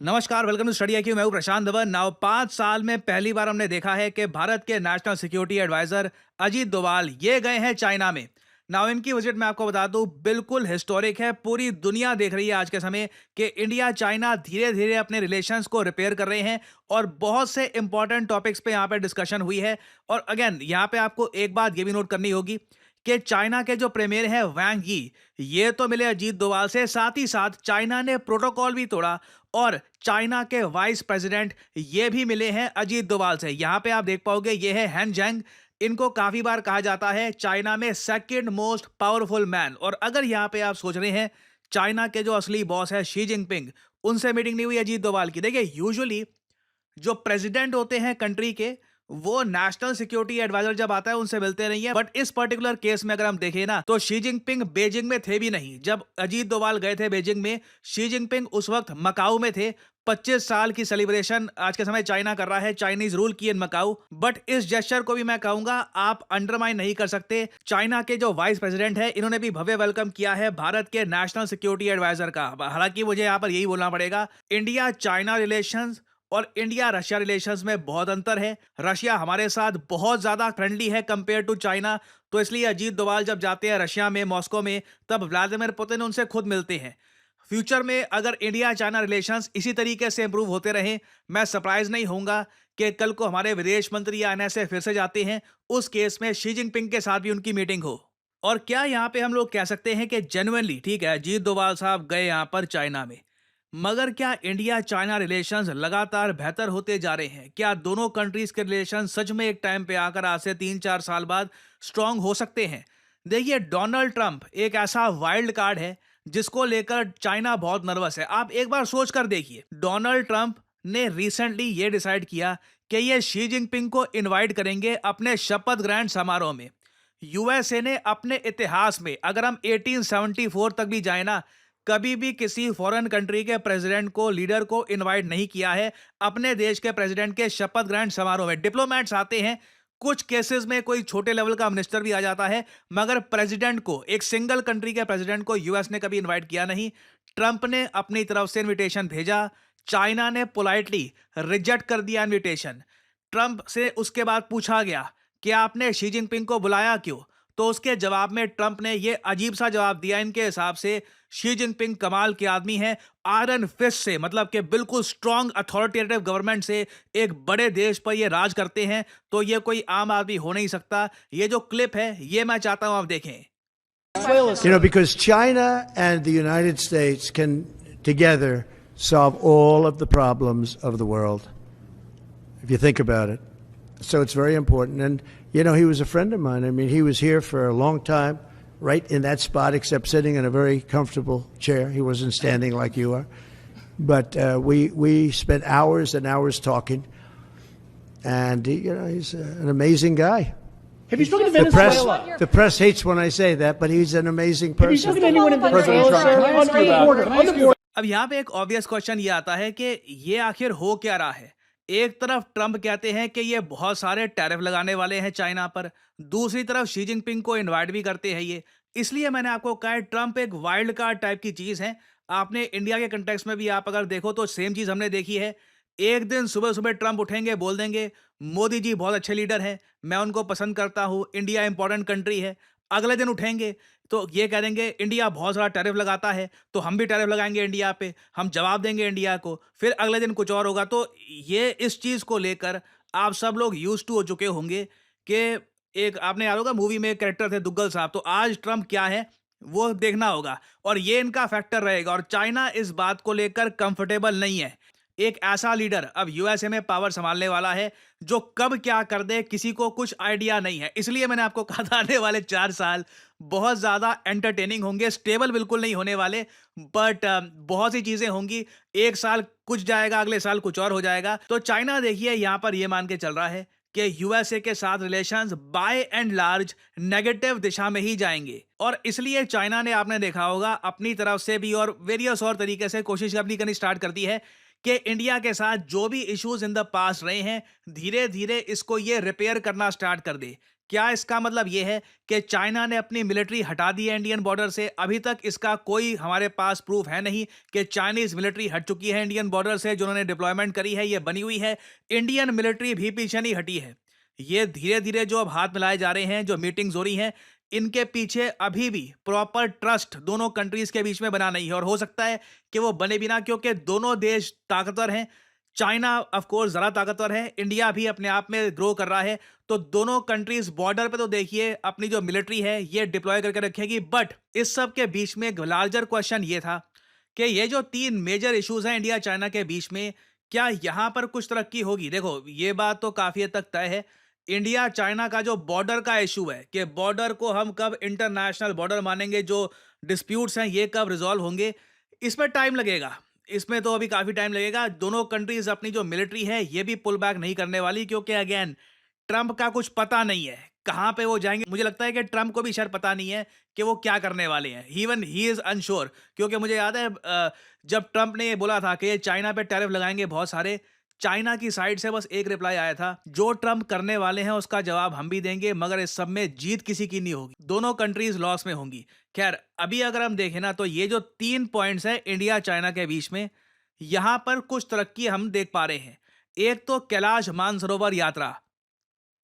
नमस्कार, welcome to study IQ। मैं हूं प्रशांत धवन। नाउ 5 साल में पहली बार हमने देखा है कि भारत के national security adviser Ajit Doval ये गए हैं चाइना में। नाउ इनकी विजिट मैं आपको बता दूं बिल्कुल हिस्टोरिक है। पूरी दुनिया देख रही है आज के समय कि इंडिया चाइना धीरे धीरे अपने रिलेशंस को रिपेयर कर रहे हैं और बहुत से इंपॉर्टेंट टॉपिक्स पे यहाँ पे डिस्कशन हुई है। और अगेन यहाँ पे आपको एक बात ये भी नोट करनी होगी कि चाइना के जो प्रीमियर है वांग यी, ये तो मिले अजीत डोभाल से, साथ ही साथ चाइना ने प्रोटोकॉल भी तोड़ा और चाइना के वाइस प्रेसिडेंट ये भी मिले हैं अजीत डोभाल से। यहां पे आप देख पाओगे ये है हैन जैंग। इनको काफी बार कहा जाता है चाइना में सेकंड मोस्ट पावरफुल मैन। और अगर यहां पे आप सोच रहे हैं चाइना के जो असली बॉस है शी जिनपिंग, उनसे मीटिंग नहीं हुई अजीत डोभाल की। देखिए यूजुअली जो प्रेसिडेंट होते हैं कंट्री के, वो नेशनल सिक्योरिटी एडवाइजर जब आता है उनसे मिलते नहीं है। बट इस पर्टिकुलर केस में अगर हम देखें ना, तो शी जिनपिंग बीजिंग में थे भी नहीं जब अजीत डोभाल गए थे बीजिंग में। शी जिनपिंग उस वक्त मकाऊ में थे। 25 साल की सेलिब्रेशन आज के समय चाइना कर रहा है, चाइनीज रूल की इन मकाऊ। बट इस जेस्चर को भी मैं कहूंगा आप अंडरमाइन नहीं कर सकते। चाइना के जो वाइस प्रेसिडेंट है, इन्होंने भी भव्य वेलकम किया है भारत के नेशनल सिक्योरिटी एडवाइजर का। हालांकि मुझे यहाँ पर यही बोलना पड़ेगा, इंडिया चाइना रिलेशंस और इंडिया रशिया रिलेशंस में बहुत अंतर है। रशिया हमारे साथ बहुत ज्यादा फ्रेंडली है कंपेयर टू चाइना। तो इसलिए अजीत डोभाल जब जाते हैं रशिया में, मॉस्को में, तब व्लादिमीर पुतिन उनसे खुद मिलते हैं। फ्यूचर में अगर इंडिया चाइना रिलेशंस इसी तरीके से इंप्रूव होते रहे, मैं सरप्राइज नहीं होऊंगा कि कल को हमारे विदेश मंत्री या एनएसए फिर से जाते हैं, उस केस में शी जिनपिंग के साथ भी उनकी मीटिंग हो। और क्या यहाँ पे हम लोग कह सकते हैं कि जेन्युइनली ठीक है अजीत डोभाल साहब गए यहाँ पर चाइना में, मगर क्या इंडिया चाइना रिलेशंस लगातार बेहतर होते जा रहे हैं? क्या दोनों कंट्रीज के रिलेशन सच में एक टाइम पे आकर आज से 3-4 साल बाद स्ट्रांग हो सकते हैं? देखिए डोनाल्ड ट्रंप एक ऐसा वाइल्ड कार्ड है जिसको लेकर चाइना बहुत नर्वस है। आप एक बार सोच कर देखिए, डोनाल्ड ट्रंप ने रिसेंटली ये डिसाइड किया कि ये शी जिनपिंग को इनवाइट करेंगे अपने शपथ ग्रहण समारोह में। यूएसए ने अपने इतिहास में, अगर हम 1874 तक भी जाए ना, कभी भी किसी फॉरेन कंट्री के प्रेसिडेंट को, लीडर को इनवाइट नहीं किया है अपने देश के प्रेसिडेंट के शपथ ग्रहण समारोह में। डिप्लोमेट्स आते हैं, कुछ केसेस में कोई छोटे लेवल का मिनिस्टर भी आ जाता है, मगर प्रेसिडेंट को, एक सिंगल कंट्री के प्रेसिडेंट को यूएस ने कभी इनवाइट किया नहीं। ट्रंप ने अपनी तरफ से इनविटेशन भेजा, चाइना ने पोलाइटली रिजेक्ट कर दिया इनविटेशन। ट्रंप से उसके बाद पूछा गया कि आपने शी जिनपिंग को बुलाया क्यों, तो उसके जवाब में ट्रंप ने ये अजीब सा जवाब दिया। इनके हिसाब से शी जिनपिंग कमाल के आदमी हैं, आयरन फिस्ट से, मतलब कि बिल्कुल स्ट्रांग अथॉरिटेटिव गवर्नमेंट से एक बड़े देश पर ये राज करते हैं, तो ये कोई आम आदमी हो नहीं सकता। ये जो क्लिप है ये मैं चाहता हूं आप देखें। Because China and the United States can together solve all of the problems of the world, if you think about it. So it's very important. And, he was a friend of mine. I mean, he was here for a long time, right in that spot, except sitting in a very comfortable chair. He wasn't standing like you are. But we spent hours and hours talking. And, he's an amazing guy. Have you spoken to Venezuela? The press hates when I say that, but he's an amazing Have you person. spoken to anyone in Venezuela, sir? On the border. अब यहाँ पे एक obvious question ये आता है कि ये आखिर हो क्या रहा है। एक तरफ ट्रंप कहते हैं कि ये बहुत सारे टैरिफ लगाने वाले हैं चाइना पर, दूसरी तरफ शी जिनपिंग को इनवाइट भी करते हैं ये। इसलिए मैंने आपको कहा है ट्रंप एक वाइल्ड कार्ड टाइप की चीज है। आपने इंडिया के कंटेक्स्ट में भी आप अगर देखो तो सेम चीज हमने देखी है। एक दिन सुबह सुबह ट्रंप उठेंगे, बोल देंगे मोदी जी बहुत अच्छे लीडर हैं, मैं उनको पसंद करता हूं, इंडिया इंपॉर्टेंट कंट्री है। अगले दिन उठेंगे तो ये कह देंगे इंडिया बहुत सारा टैरिफ लगाता है, तो हम भी टैरिफ लगाएंगे इंडिया पे, हम जवाब देंगे इंडिया को। फिर अगले दिन कुछ और होगा। तो ये इस चीज को लेकर आप सब लोग यूज टू हो चुके होंगे कि एक आपने याद होगा मूवी में एक कैरेक्टर थे दुग्गल साहब। तो आज ट्रंप क्या है वो देखना होगा और ये इनका फैक्टर रहेगा। और चाइना इस बात को लेकर कंफर्टेबल नहीं है। एक ऐसा लीडर अब यूएसए में पावर संभालने वाला है जो कब क्या कर दे किसी को कुछ आइडिया नहीं है। इसलिए मैंने आपको कहा था आने वाले 4 साल बहुत ज्यादा एंटरटेनिंग होंगे, स्टेबल बिल्कुल नहीं होने वाले, बट बहुत सी चीजें होंगी। एक साल कुछ जाएगा, अगले साल कुछ और हो जाएगा। तो चाइना देखिए यहां पर यह मान के चल रहा है कि यूएसए के साथ relations by and large negative दिशा में ही जाएंगे। और इसलिए चाइना ने, आपने देखा होगा, अपनी तरफ से भी और वेरियस और तरीके से कोशिश अपनी करनी स्टार्ट कर दी है कि इंडिया के साथ जो भी इश्यूज इन द पास्ट रहे हैं, धीरे धीरे इसको ये रिपेयर करना स्टार्ट कर दे। क्या इसका मतलब ये है कि चाइना ने अपनी मिलिट्री हटा दी है इंडियन बॉर्डर से? अभी तक इसका कोई हमारे पास प्रूफ है नहीं कि चाइनीज मिलिट्री हट चुकी है इंडियन बॉर्डर से। जो उन्होंने डिप्लॉयमेंट करी है ये बनी हुई है। इंडियन मिलिट्री भी पीछे नहीं हटी है। ये धीरे धीरे जो अब हाथ मिलाए जा रहे हैं, जो मीटिंग्स हो रही हैं, इनके पीछे अभी भी प्रॉपर ट्रस्ट दोनों कंट्रीज के बीच में बना नहीं है। और हो सकता है कि वो बने भी ना, क्योंकि दोनों देश ताकतवर हैं। चाइना ऑफ कोर्स ज़्यादा ताकतवर है, इंडिया भी अपने आप में ग्रो कर रहा है। तो दोनों कंट्रीज बॉर्डर पे तो देखिए अपनी जो मिलिट्री है ये डिप्लॉय करके रखेगी। बट इस सब के बीच में एक लार्जर क्वेश्चन ये था कि ये जो 3 मेजर इश्यूज हैं इंडिया चाइना के बीच में, क्या यहाँ पर कुछ तरक्की होगी? देखो, ये बात तो काफ़ी हद तक तय है। इंडिया चाइना का जो बॉर्डर का इशू है कि बॉर्डर को हम कब इंटरनेशनल बॉर्डर मानेंगे, जो डिस्प्यूट्स हैं ये कब रिजॉल्व होंगे, इसमें टाइम लगेगा। इसमें तो अभी काफ़ी टाइम लगेगा। दोनों कंट्रीज अपनी जो मिलिट्री है ये भी पुल बैक नहीं करने वाली, क्योंकि अगेन ट्रंप का कुछ पता नहीं है कहाँ पे वो जाएंगे। मुझे लगता है कि ट्रंप को भी शायद पता नहीं है कि वो क्या करने वाले हैं। इवन ही इज़ अनश्योर, क्योंकि मुझे याद है जब ट्रंप ने ये बोला था कि ये चाइना पे टैरिफ लगाएंगे बहुत सारे, चाइना की साइड से बस एक रिप्लाई आया था, जो ट्रंप करने वाले हैं उसका जवाब हम भी देंगे, मगर इस सब में जीत किसी की नहीं होगी, दोनों कंट्रीज लॉस में होंगी। खैर, अभी अगर हम देखें ना, तो ये जो 3 पॉइंट्स है इंडिया चाइना के बीच में, यहां पर कुछ तरक्की हम देख पा रहे हैं। एक तो कैलाश मानसरोवर यात्रा,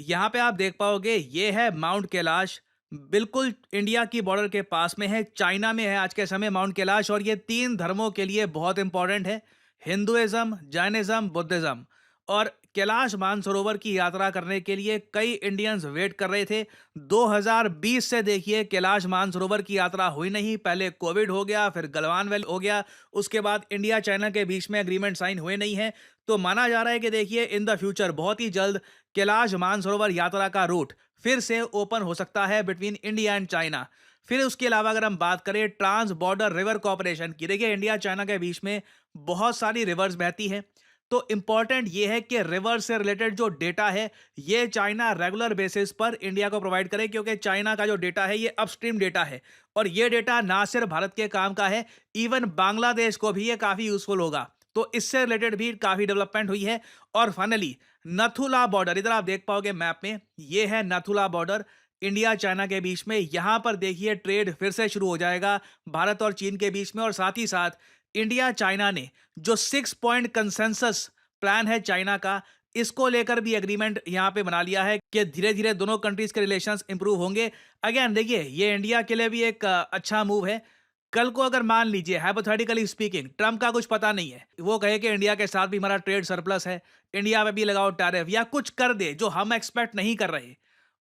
यहां पे आप देख पाओगे ये है माउंट कैलाश, बिल्कुल इंडिया की बॉर्डर के पास में है, चाइना में है आज के समय माउंट कैलाश। और ये 3 धर्मों के लिए बहुत इंपॉर्टेंट है, हिंदुइज्म, जैनिज्म, बुद्धिज्म। और कैलाश मानसरोवर की यात्रा करने के लिए कई इंडियंस वेट कर रहे थे। 2020 से देखिए कैलाश मानसरोवर की यात्रा हुई नहीं। पहले कोविड हो गया, फिर गलवान वैली हो गया, उसके बाद इंडिया चाइना के बीच में एग्रीमेंट साइन हुए नहीं है। तो माना जा रहा है कि देखिए इन द फ्यूचर बहुत ही जल्द कैलाश मानसरोवर यात्रा का रूट फिर से ओपन हो सकता है बिटवीन इंडिया एंड चाइना। फिर उसके अलावा अगर हम बात करें ट्रांस बॉर्डर रिवर कॉपरेशन की, देखिए इंडिया चाइना के बीच में बहुत सारी रिवर्स बहती हैं। तो इंपॉर्टेंट ये है कि रिवर से रिलेटेड जो डेटा है ये चाइना रेगुलर बेसिस पर इंडिया को प्रोवाइड करे, क्योंकि चाइना का जो डेटा है ये अपस्ट्रीम डेटा है। और ये डेटा ना सिर्फ भारत के काम का है, इवन बांग्लादेश को भी ये काफ़ी यूजफुल होगा। तो इससे रिलेटेड भी काफ़ी डेवलपमेंट हुई है। और फाइनली नथुला बॉर्डर, इधर आप देख पाओगे मैप में, ये है नथुला बॉर्डर इंडिया चाइना के बीच में। यहां पर देखिए ट्रेड फिर से शुरू हो जाएगा भारत और चीन के बीच में। और साथ ही साथ इंडिया चाइना ने जो 6 पॉइंट कंसेंसस प्लान है चाइना का, इसको लेकर भी एग्रीमेंट यहां पे बना लिया है कि धीरे धीरे दोनों कंट्रीज के रिलेशंस इंप्रूव होंगे। अगेन देखिए ये इंडिया के लिए भी एक अच्छा मूव है। कल को अगर मान लीजिए हाइपोथेटिकली स्पीकिंग ट्रंप का कुछ पता नहीं है, वो कहे कि इंडिया के साथ भी हमारा ट्रेड सरप्लस है, इंडिया पे भी लगाओ टैरिफ, या कुछ कर दे जो हम एक्सपेक्ट नहीं कर रहे,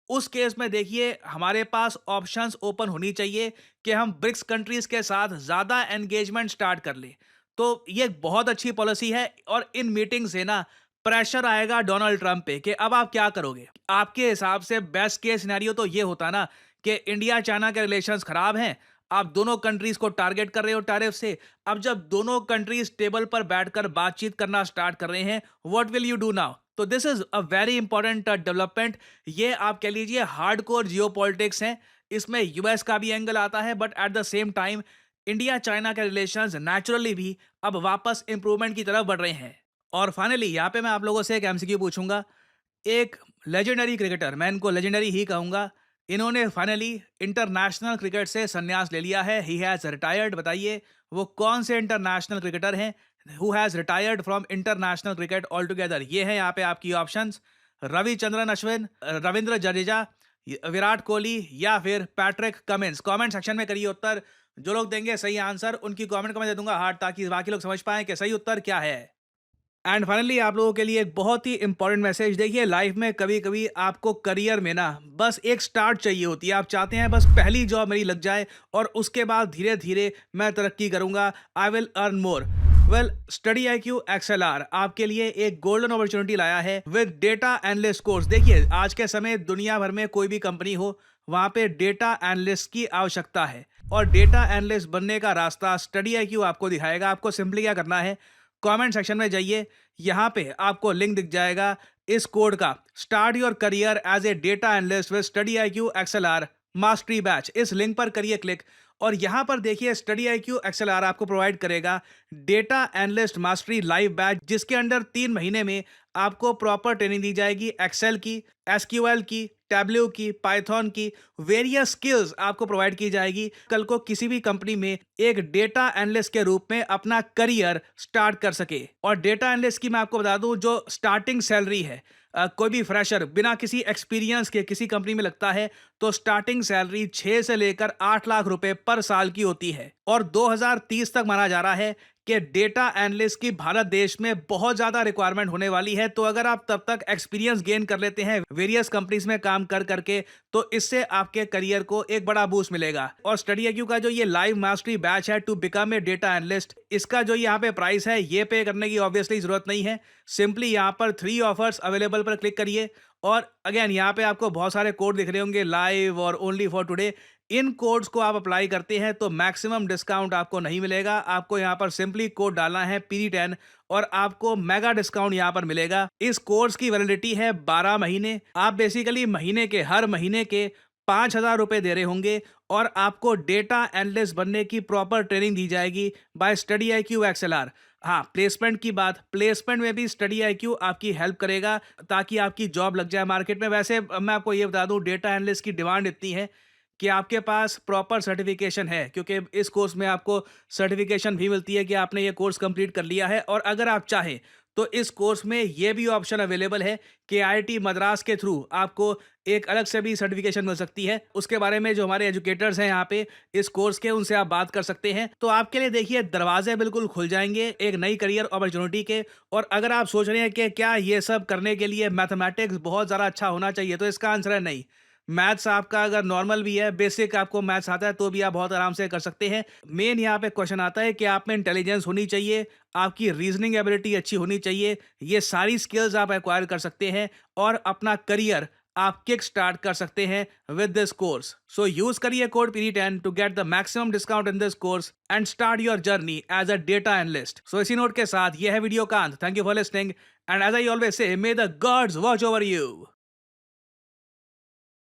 उस केस में देखिए हमारे पास ऑप्शंस ओपन होनी चाहिए कि हम ब्रिक्स कंट्रीज के साथ ज्यादा एंगेजमेंट स्टार्ट कर ले। तो ये एक बहुत अच्छी पॉलिसी है। और इन मीटिंग से ना प्रेशर आएगा डोनाल्ड ट्रंप पे कि अब आप क्या करोगे। आपके हिसाब से बेस्ट केस सिनेरियो तो ये होता ना कि इंडिया चाइना के रिलेशंस खराब हैं, आप दोनों कंट्रीज को टारगेट कर रहे हो टैरिफ से। अब जब दोनों कंट्रीज टेबल पर बैठकर बातचीत करना स्टार्ट कर रहे हैं, what will you do now? तो this is a very important development. ये आप कह लीजिए हार्डकोर जियोपॉलिटिक्स है, इसमें यूएस का भी एंगल आता है, but at the same time India China के रिलेशंस नेचुरली भी अब वापस इंप्रूवमेंट की तरफ बढ़ रहे हैं। और फाइनली यहाँ पे मैं आप लोगों से एक एमसीक्यू पूछूंगा। एक लेजेंडरी क्रिकेटर, मैं इनको लेजेंडरी ही कहूंगा, इन्होंने फाइनली इंटरनेशनल क्रिकेट से संन्यास ले लिया है, ही हैज रिटायर्ड। बताइए वो कौन से इंटरनेशनल क्रिकेटर हैं who has retired from international cricket all together? ये है यहाँ पे आपकी ऑप्शंस, रविचंद्रन अश्विन, रविंद्र जडेजा, विराट कोहली, या फिर पैट्रिक कमिंस। कमेंट सेक्शन में करिए उत्तर। जो लोग देंगे सही आंसर उनकी कमेंट को मैं दे दूंगा हार्ट, ताकि बाकी लोग समझ पाएं कि सही उत्तर क्या है। एंड फाइनली आप लोगों के लिए एक बहुत ही इंपॉर्टेंट मैसेज। देखिए लाइफ में कभी कभी आपको करियर में ना बस एक स्टार्ट चाहिए होती है। आप चाहते हैं बस पहली जॉब मेरी लग जाए और उसके बाद धीरे धीरे मैं तरक्की करूंगा, I will earn more. Well, study IQ XLR आपके लिए एक गोल्डन अपॉर्चुनिटी लाया है विद डेटा एनालिस्ट कोर्स। देखिए आज के समय दुनिया भर में कोई भी कंपनी हो, वहां पे डेटा एनालिस्ट की आवश्यकता है। और डेटा एनालिस्ट बनने का रास्ता स्टडी IQ आपको दिखाएगा। आपको सिंपली क्या करना है, कमेंट सेक्शन में जाइए, यहाँ पे आपको लिंक दिख जाएगा इस कोड का, start your career as a data analyst with study IQ XLR mastery batch. इस लिंक पर करिए क्लिक और यहाँ पर देखिए स्टडी IQ XLR आपको प्रोवाइड करेगा data analyst mastery live batch, जिसके अंडर 3 महीने में आपको प्रॉपर ट्रेनिंग दी जाएगी एक्सेल की, SQL की, टैब्ल्यू की, पाइथन की वेरियस स्किल्स आपको प्रोवाइड की जाएगी। कल को किसी भी कंपनी में एक डेटा एनालिस्ट के रूप में अपना करियर स्टार्ट कर सके। और डेटा एनालिस्ट की मैं आपको बता दूं, जो स्टार्टिंग सैलरी है, कोई भी फ्रेशर बिना किसी एक्सपीरियंस के किसी कंपनी में लगता है तो स्टार्टिंग सैलरी 6 से लेकर 8 लाख रुपए पर साल की होती है। और 2030 तक माना जा रहा है कि डेटा एनालिस्ट की भारत देश में बहुत ज्यादा रिक्वायरमेंट होने वाली है। तो अगर आप तब तक एक्सपीरियंस गेन कर लेते हैं वेरियस कंपनीज में काम कर करके, तो इससे आपके करियर को एक बड़ा बूस्ट मिलेगा। और स्टडी IQ का जो ये लाइव मास्टरी बैच है to become a data analyst, इसका जो यहाँ पे प्राइस है, ये पे करने की ऑब्वियसली जरूरत नहीं है। सिंपली यहाँ पर 3 ऑफर्स अवेलेबल पर क्लिक करिए और अगेन यहाँ पे आपको बहुत सारे कोड दिख रहे होंगे, लाइव और only for today. In codes को आप अप्लाई करते हैं तो मैक्सिमम डिस्काउंट आपको नहीं मिलेगा। आपको यहाँ पर सिंपली कोड डालना है PD10 और आपको मेगा डिस्काउंट यहाँ पर मिलेगा। इस कोर्स की वैलिडिटी है 12 महीने। आप बेसिकली महीने के हर महीने के 5,000 रुपए दे रहे होंगे और आपको डेटा एनालिस्ट बनने की प्रॉपर ट्रेनिंग दी जाएगी बाय स्टडी IQ XLR। हाँ, प्लेसमेंट की बात, प्लेसमेंट में भी स्टडी IQ आपकी हेल्प करेगा ताकि आपकी जॉब लग जाए मार्केट में। वैसे मैं आपको ये बता दूं, डेटा एनालिस्ट की डिमांड इतनी है कि आपके पास प्रॉपर सर्टिफिकेशन है, क्योंकि इस कोर्स में आपको सर्टिफिकेशन भी मिलती है कि आपने ये कोर्स कंप्लीट कर लिया है। और अगर आप चाहें तो इस कोर्स में ये भी ऑप्शन अवेलेबल है कि IIT मद्रास के थ्रू आपको एक अलग से भी सर्टिफिकेशन मिल सकती है। उसके बारे में जो हमारे एजुकेटर्स हैं यहाँ पे इस कोर्स के, उनसे आप बात कर सकते हैं। तो आपके लिए देखिए दरवाजे बिल्कुल खुल जाएंगे एक नई करियर अपॉर्चुनिटी के। और अगर आप सोच रहे हैं कि क्या ये सब करने के लिए मैथमेटिक्स बहुत ज़्यादा अच्छा होना चाहिए, तो इसका आंसर है नहीं। मैथ्स आपका अगर नॉर्मल भी है, बेसिक आपको मैथ्स आता है, तो भी आप बहुत आराम से कर सकते हैं। मेन यहाँ पे क्वेश्चन आता है कि आप में इंटेलिजेंस होनी चाहिए, आपकी रीजनिंग एबिलिटी अच्छी होनी चाहिए। ये सारी स्किल्स आप एक्वायर कर सकते हैं और अपना करियर आप किक स्टार्ट कर सकते हैं with this course. So use करिए code PD10 to get the maximum discount in this course and start your journey as a data analyst. So इसी नोट के साथ ये है वीडियो का अंत। Thank you for listening and as I always say, may the gods watch over you.